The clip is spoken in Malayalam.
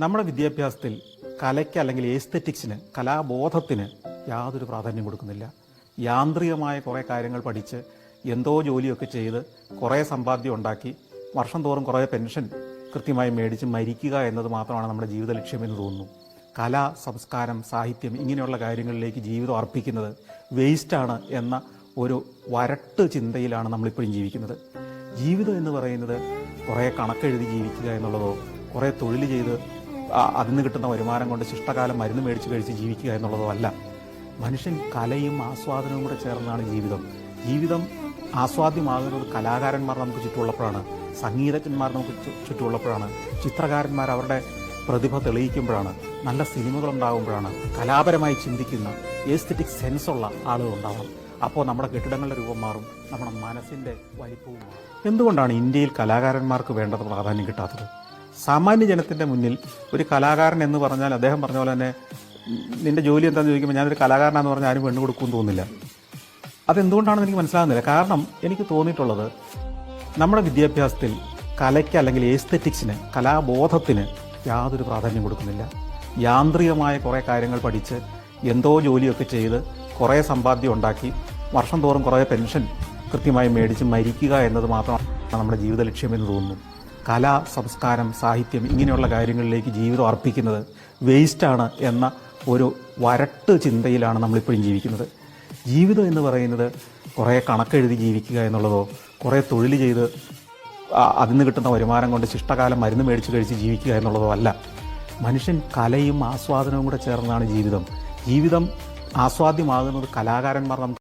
നമ്മുടെ വിദ്യാഭ്യാസത്തിൽ കലയ്ക്ക് അല്ലെങ്കിൽ എസ്തെറ്റിക്സിന്, കലാബോധത്തിന് യാതൊരു പ്രാധാന്യം കൊടുക്കുന്നില്ല. യാന്ത്രികമായ കുറേ കാര്യങ്ങൾ പഠിച്ച് എന്തോ ജോലിയൊക്കെ ചെയ്ത് കുറേ സമ്പാദ്യം ഉണ്ടാക്കി വർഷം തോറും കുറേ പെൻഷൻ കൃത്യമായി മേടിച്ച് മരിക്കുക എന്നത് മാത്രമാണ് നമ്മുടെ ജീവിത ലക്ഷ്യമെന്ന് തോന്നുന്നു. കല, സംസ്കാരം, സാഹിത്യം ഇങ്ങനെയുള്ള കാര്യങ്ങളിലേക്ക് ജീവിതം അർപ്പിക്കുന്നത് വേസ്റ്റാണ് എന്ന ഒരു വരട്ട് ചിന്തയിലാണ് നമ്മളിപ്പോഴും ജീവിക്കുന്നത്. ജീവിതം എന്ന് പറയുന്നത് കുറേ കണക്കെഴുതി ജീവിക്കുക എന്നുള്ളതോ കുറേ തൊഴിൽ ചെയ്ത് അതിൽ നിന്ന് കിട്ടുന്ന വരുമാനം കൊണ്ട് ശിഷ്ടകാലം മരുന്ന് മേടിച്ച് കഴിച്ച് ജീവിക്കുക എന്നുള്ളതോ അല്ല. മനുഷ്യൻ കലയും ആസ്വാദനവും കൂടെ ചേർന്നാണ് ജീവിതം. ജീവിതം ആസ്വാദ്യമാകുന്നത് കലാകാരന്മാർ നമുക്ക് ചുറ്റുമുള്ളപ്പോഴാണ്, സംഗീതജ്ഞന്മാർ നമുക്ക് ചുറ്റുമുള്ളപ്പോഴാണ്, ചിത്രകാരന്മാർ അവരുടെ പ്രതിഭ തെളിയിക്കുമ്പോഴാണ്, നല്ല സിനിമകൾ ഉണ്ടാകുമ്പോഴാണ്, കലാപരമായി ചിന്തിക്കുന്ന എസ്തെറ്റിക് സെൻസുള്ള ആളുകൾ ഉണ്ടാവണം. അപ്പോൾ നമ്മുടെ കെട്ടിടങ്ങളുടെ രൂപം മാറും, നമ്മുടെ മനസ്സിൻ്റെ വലിപ്പവും മാറും. എന്തുകൊണ്ടാണ് ഇന്ത്യയിൽ കലാകാരന്മാർക്ക് വേണ്ടത് പ്രാധാന്യം കിട്ടാത്തത്? സാമാന്യ ജനത്തിൻ്റെ മുന്നിൽ ഒരു കലാകാരൻ എന്ന് പറഞ്ഞാൽ അദ്ദേഹം പറഞ്ഞ പോലെ തന്നെ നിൻ്റെ ജോലി എന്താണെന്ന് ചോദിക്കുമ്പോൾ ഞാനൊരു കലാകാരനാണെന്ന് പറഞ്ഞാൽ ആരും പെണ്ണ് കൊടുക്കുമെന്ന് തോന്നുന്നില്ല. അതെന്തുകൊണ്ടാണെന്ന് എനിക്ക് മനസ്സിലാകുന്നില്ല. കാരണം എനിക്ക് തോന്നിയിട്ടുള്ളത് നമ്മുടെ വിദ്യാഭ്യാസത്തിൽ കലയ്ക്ക് അല്ലെങ്കിൽ എസ്തെറ്റിക്സിന്, കലാബോധത്തിന് യാതൊരു പ്രാധാന്യം കൊടുക്കുന്നില്ല. യാന്ത്രികമായ കുറേ കാര്യങ്ങൾ പഠിച്ച് എന്തോ ജോലിയൊക്കെ ചെയ്ത് കുറേ സമ്പാദ്യം ഉണ്ടാക്കി വർഷം തോറും കുറേ പെൻഷൻ കൃത്യമായി മേടിച്ച് മരിക്കുക എന്നത് മാത്രമാണ് നമ്മുടെ ജീവിത ലക്ഷ്യമെന്ന് തോന്നുന്നു. കല, സംസ്കാരം, സാഹിത്യം ഇങ്ങനെയുള്ള കാര്യങ്ങളിലേക്ക് ജീവിതം അർപ്പിക്കുന്നത് വേസ്റ്റാണ് എന്ന ഒരു വരട്ട് ചിന്തയിലാണ് നമ്മളിപ്പോഴും ജീവിക്കുന്നത്. ജീവിതം എന്ന് പറയുന്നത് കുറേ കണക്കെഴുതി ജീവിക്കുക എന്നുള്ളതോ കുറേ തൊഴിൽ ചെയ്ത് അതിൽ നിന്ന് കിട്ടുന്ന വരുമാനം കൊണ്ട് ശിഷ്ടകാലം മരുന്ന് മേടിച്ച് കഴിച്ച് ജീവിക്കുക എന്നുള്ളതോ അല്ല. മനുഷ്യൻ കലയും ആസ്വാദനവും കൂടെ ചേർന്നാണ് ജീവിതം. ജീവിതം ആസ്വാദ്യമാകുന്നത് കലാകാരന്മാർ നമുക്ക്